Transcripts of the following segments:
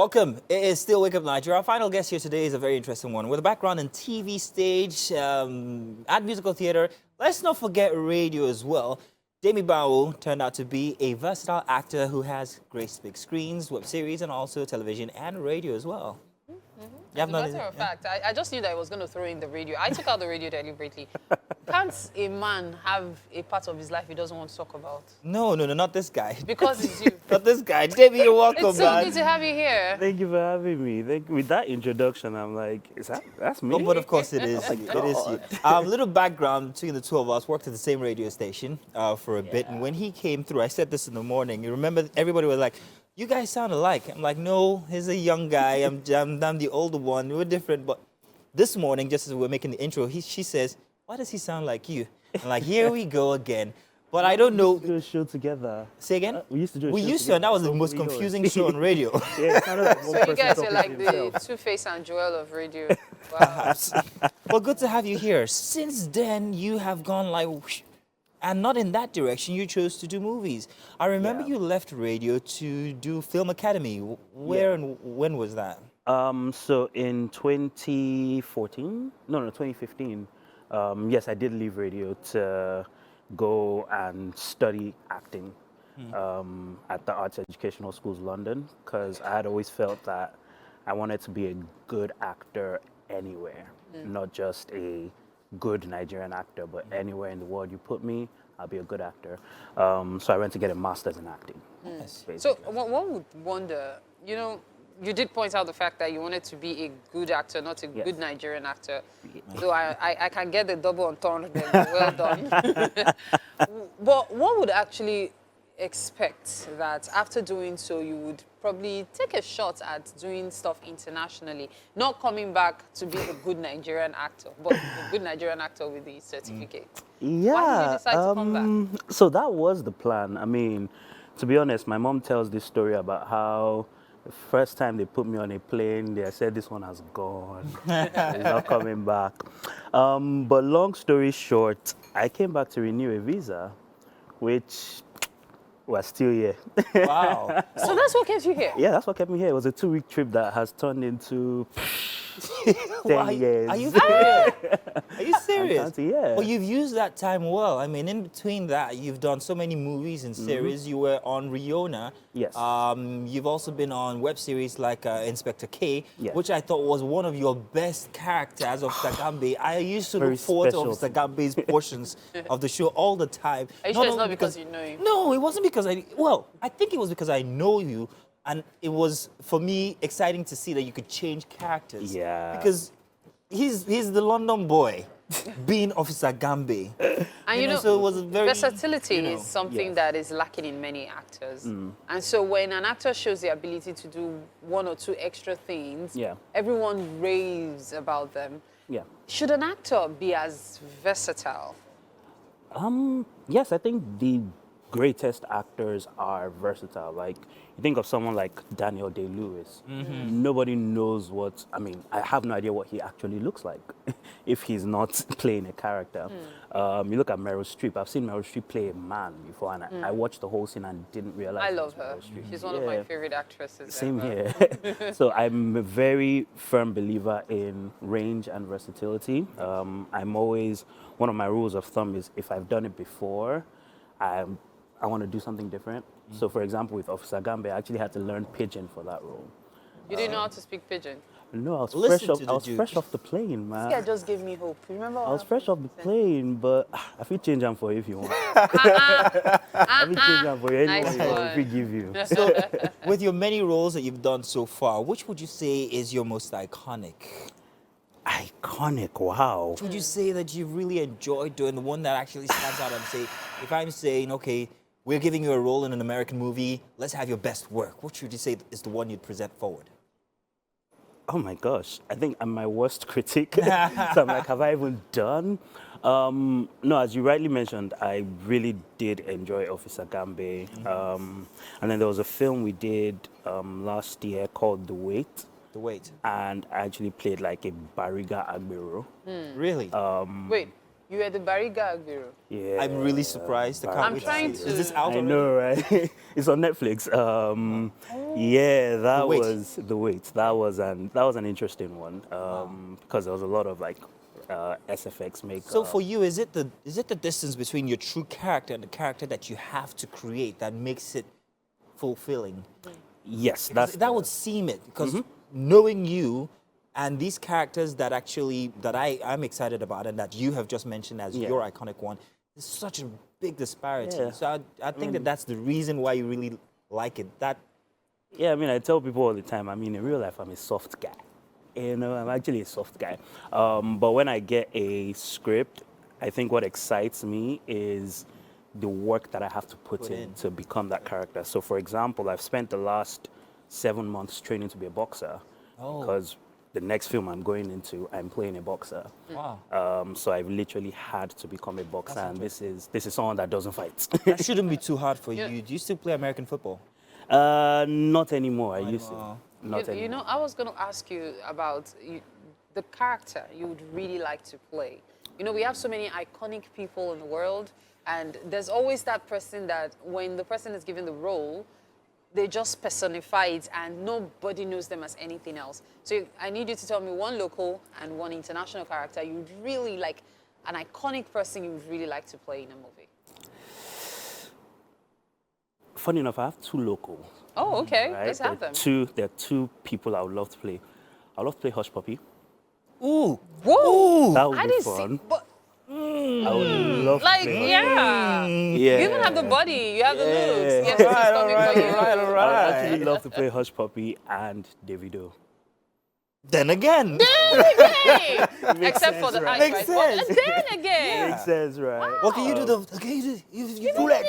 Welcome. It is still Wake Up Nigeria. Our final guest here today is a very interesting one. With a background in TV stage, and musical theater, let's not forget radio as well. Demi Banwo turned out to be a versatile actor who has graced big screens, web series, and also television and radio as well. As a matter of fact, I just knew that I was going to throw in the radio. I took out the radio deliberately. Can't a man have a part of his life he doesn't want to talk about? No, not this guy. Because it's you. Not this guy. Demi, you're welcome, It's so good to have you here. Thank you for having me. With that introduction, I'm like, that's me? Oh, but of course it is. It is you. Little background between the two of us. Worked at the same radio station for a bit, and when he came through, I said this in the morning. You remember, everybody was like, "You guys sound alike." I'm like, "No, he's a young guy. I'm the older one. We're different." But this morning, just as we were making the intro, she says, "Why does he sound like you?" I'm like, "Here we go again." But I don't know. We used to do a show together. Say again? We used to do a show We used to, together. and that was the most confusing show on radio. Yeah, kind of like one So you person guys are talking like to the himself. Two-Face and Joel of radio. Wow. Perhaps. Well, good to have you here. Since then, you have gone like, whoosh, and not in that direction. You chose to do movies. I remember you left radio to do Film Academy. Where and when was that? So in 2015, yes, I did leave radio to go and study acting at the Arts Educational Schools London, because I had always felt that I wanted to be a good actor anywhere, not just a good Nigerian actor, but anywhere in the world you put me, I'll be a good actor. So I went to get a master's in acting. Yes. So one would wonder, you know, you did point out the fact that you wanted to be a good actor, not a good Nigerian actor. So I can get the double entendre there. Well done. But one would actually expect that after doing so, you would probably take a shot at doing stuff internationally, not coming back to be a good Nigerian actor, but a good Nigerian actor with the certificate. Yeah. Why did you decide to come back? So that was the plan. I mean, to be honest, my mom tells this story about how the first time they put me on a plane, they said this one has gone. It's not coming back. But long story short, I came back to renew a visa, which was still here. Wow. So that's what kept you here? Yeah, that's what kept me here. It was a 2-week trip that has turned into 10 years. Are you serious? Are you serious? Yeah. Well, you've used that time well. I mean, in between that, you've done so many movies and series. You were on Riona. Yes. You've also been on web series like Inspector K, Yes. which I thought was one of your best characters of Sagambe. I used to Very look forward to special. Sagambe's portions of the show all the time. Are you sure it's only not because you know him? No, it wasn't because I think it was because I know you. And it was, for me, exciting to see that you could change characters. Yeah. Because he's the London boy, being Officer Gambe. And you know, so it was very, versatility is something Yes. that is lacking in many actors. And so when an actor shows the ability to do one or two extra things, everyone raves about them. Yeah. Should an actor be as versatile? Yes, I think the greatest actors are versatile. Like, you think of someone like Daniel Day-Lewis. Nobody knows what, I mean, I have no idea what he actually looks like if he's not playing a character. You look at Meryl Streep. I've seen Meryl Streep play a man before, and I watched the whole scene and didn't realize I it love was her. Meryl Streep. She's one of my favorite actresses. Same ever. here. So I'm a very firm believer in range and versatility. I'm always, one of my rules of thumb is if I've done it before, I want to do something different. So for example, with Officer Gambe, I actually had to learn Pidgin for that role. You didn't know how to speak Pidgin? No, I was Listen fresh off the plane, man. This guy just gave me hope. Remember I what was happened? fresh off the plane, but I feel change them for you if you want. I feel change them for you Nice anyone you want, one. if we give you. So, with your many roles that you've done so far, which would you say is your most iconic? Iconic, wow. Would you say that you really enjoyed doing the one that actually stands out and say, if I'm saying, okay, we're giving you a role in an American movie, let's have your best work, what would you say is the one you'd present forward? Oh my gosh, I think I'm my worst critic. So I'm like, have I even done? No, as you rightly mentioned, I really did enjoy Officer Gambe. And then there was a film we did last year called The Wait. The Wait. And I actually played like a Bariga Agbero. Really? Wait, You were the Bariga Agbero. Yeah. I'm really surprised. I can't I'm wait trying see it. to- Is this out I already? know, right? It's on Netflix. Yeah, that The Wait. was The Wait. That was an interesting one because there was a lot of like SFX makeup. So for you, is it the distance between your true character and the character that you have to create that makes it fulfilling? Yes, That would seem it, because knowing you and these characters that I'm excited about and that you have just mentioned as your iconic one, there's such a big disparity. Yeah. So I think that's the reason why you really like it. Yeah, I mean, I tell people all the time, I mean, in real life, I'm a soft guy. You know, I'm actually a soft guy. But when I get a script, I think what excites me is the work that I have to put in to become that character. So, for example, I've spent the last 7 months training to be a boxer because the next film I'm going into, I'm playing a boxer. Wow. So I've literally had to become a boxer, and this is someone that doesn't fight. That shouldn't be too hard for you. Do you still play American football? Not anymore. I used to. Not anymore. You know, I was going to ask you about the character you would really like to play. You know, we have so many iconic people in the world, and there's always that person that when the person is given the role, they just personify it and nobody knows them as anything else. So I need you to tell me one local and one international character you would really like, an iconic person you would really like to play in a movie. Funny enough, I have two local. Oh, okay. Right? Let's have them. There are two people I would love to play. I would love to play HushPuppi. Ooh. Whoa! That would I be didn't fun. see, but I would love like, to play yeah. Yeah. You even have the body, you have the looks. Yes, Alright, coming alright, for you. alright, I would alright. actually love to play HushPuppi and Davido. Then again. Hey! Makes Except for sense, the right? eyes, Makes right? sense. But then again. Makes sense, right? What can you do? You do that.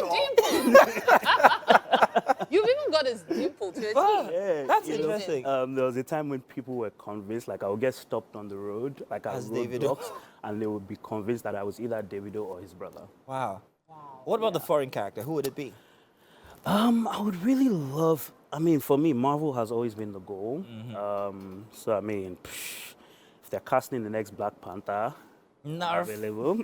You've even got his dimple to a T. Yeah, That's you know, interesting. there was a time when people were convinced, like I would get stopped on the road, like As as Davido. roadblocks, and they would be convinced that I was either Davido or his brother. Wow. What about the foreign character? Who would it be? I would really love. I mean, for me, Marvel has always been the goal. So I mean, if they're casting the next Black Panther, I'm Narf. available.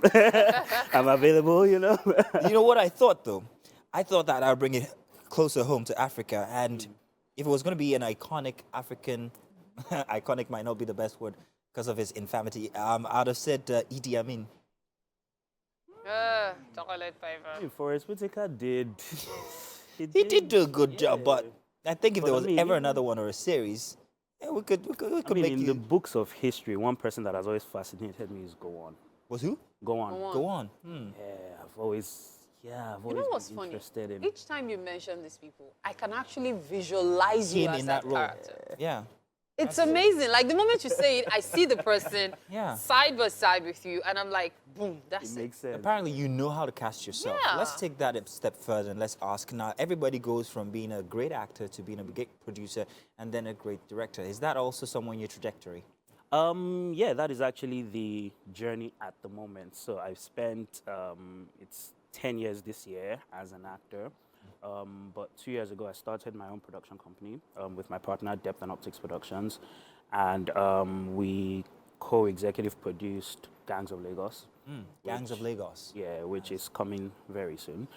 I'm available, you know. You know what I thought, though? I thought that I'd bring it closer home to Africa. And if it was going to be an iconic African, iconic might not be the best word because of his infamity, I'd have said Idi Amin. Chocolate flavor. Forrest Whitaker did. He did do a good job, but I think if But there I was mean, ever yeah. another one or a series, yeah, we could I mean, make in you. the books of history, one person that has always fascinated me is Go On. Was who? Go On. Go On. Go on. Yeah, I've always You know been what's funny? interested in. Each time you mention these people, I can actually visualize you Him as in that that role. character. Yeah. It's amazing. Like the moment you say it, I see the person Yeah. side by side with you, and I'm like, boom, that's It it. makes sense. Apparently, you know how to cast yourself. Yeah. Let's take that a step further and let's ask now. Everybody goes from being a great actor to being a great producer and then a great director. Is that also somewhere in your trajectory? Yeah, that is actually the journey at the moment. So I've spent it's 10 years this year as an actor. But 2 years ago, I started my own production company with my partner, Depth and Optics Productions. And we co-executive produced Gangs of Lagos. Gangs of Lagos. Yeah, which is coming very soon.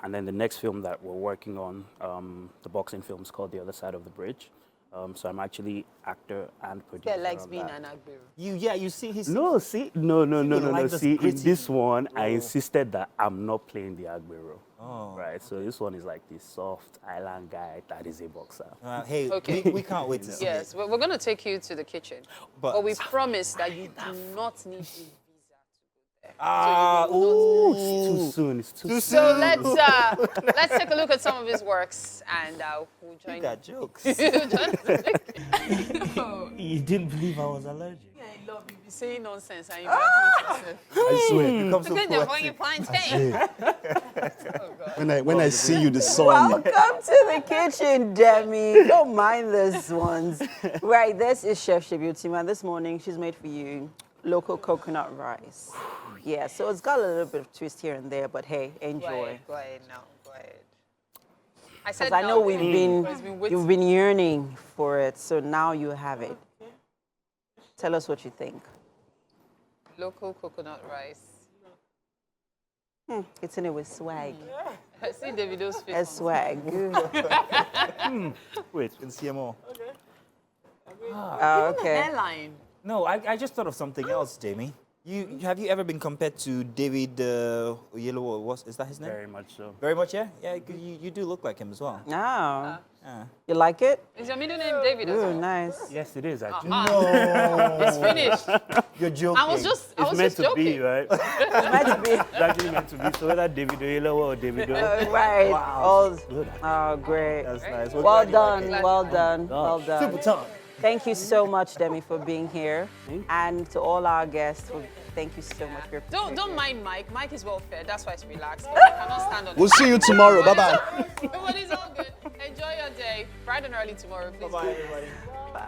And then the next film that we're working on, the boxing film, is called The Other Side of the Bridge. So I'm actually actor and producer. That likes on being that. an Agbero. You see, he's No, see, no. like this See, in gritty this one, I role. insisted that I'm not playing the Agbero. Oh. Right, so this one is like this soft island guy that is a boxer. Hey, Okay. we can't wait to see Yes, it. we're going to take you to the kitchen. But- we promise that you do not need a visa to go there. Ah, So you will not- It's too soon. It's too soon. So let's take a look at some of his works, and we'll join You got jokes. you. You didn't believe I was allergic. I love you. Be saying nonsense and you back me to yourself. I swear, it becomes so Look at the funny poetic. plantain. When I see you, the sun. Welcome to the kitchen, Demi. Don't mind these ones. Right, this is Chef Shebutima. This morning, she's made for you local coconut rice. Yeah, so it's got a little bit of twist here and there, but hey, enjoy. Go ahead now. Go ahead. I Because said I know no, you've been yearning for it, so now you have it. Tell us what you think. local coconut rice. It's in it with swag. I see Davido's face. A swag. Wait. In CMO. Oh, okay. Airline. No, I just thought of something else, Jamie. Have you ever been compared to David Yellow? Is that his name? Very much so. Very much, yeah? Yeah, you do look like him as well. Oh. Yeah. You like it? Is your middle name David as Ooh, well? nice. Yes, it is actually. No. It's finished. You're joking. I was just It's meant to joking. be, right? It's meant to be. It's actually meant to be. So whether David Oyelowo or David Right. Wow. Oh, great. That's nice. Well done. it. Well done. Well done. Super time. Thank you so much, Demi, for being here. And to all our guests, thank you so much for your Don't mind Mike. Mike is well fed. That's why it's relaxed. I cannot stand on We'll it. see you tomorrow. Bye-bye. But it's all good. Enjoy your day. Bright and early tomorrow. Please. Bye, everybody. Bye.